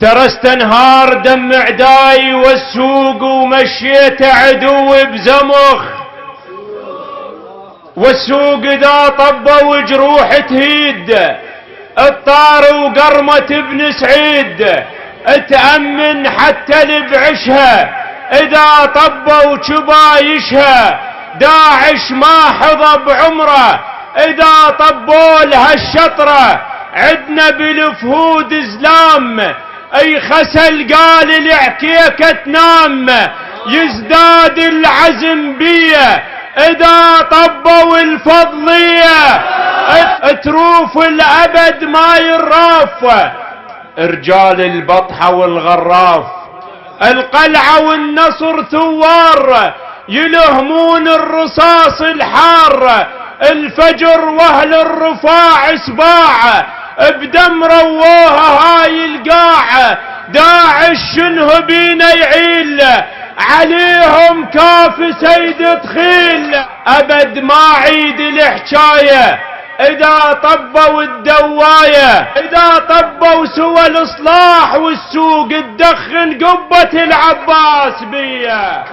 ترى استنهار دم عداي والسوق ومشيت عدوي بزمخ، والسوق اذا طبوا جروح تهيد، الطار وقرمة ابن سعيد تأمن حتى لبعشها، اذا طبوا شبايشها داعش ما حظى بعمره، اذا طبوا لها الشطرة عدنا بالفهود زلام، اي خسل قال العكيكة تنام، يزداد العزم بيه اذا طبوا الفضلية، تروف الابد ما يراف، رجال البطحة والغراف القلعة والنصر ثوار، يلهمون الرصاص الحار، الفجر واهل الرفاع سباع، بدم رووها هاي القاع، داعش شنه بينا يعيل، عليهم كاف سيد تخيل، ابد ما عيد الحكاية اذا طبوا الدواية، اذا طبوا سوى الاصلاح والسوق تدخن قبة العباس بيه.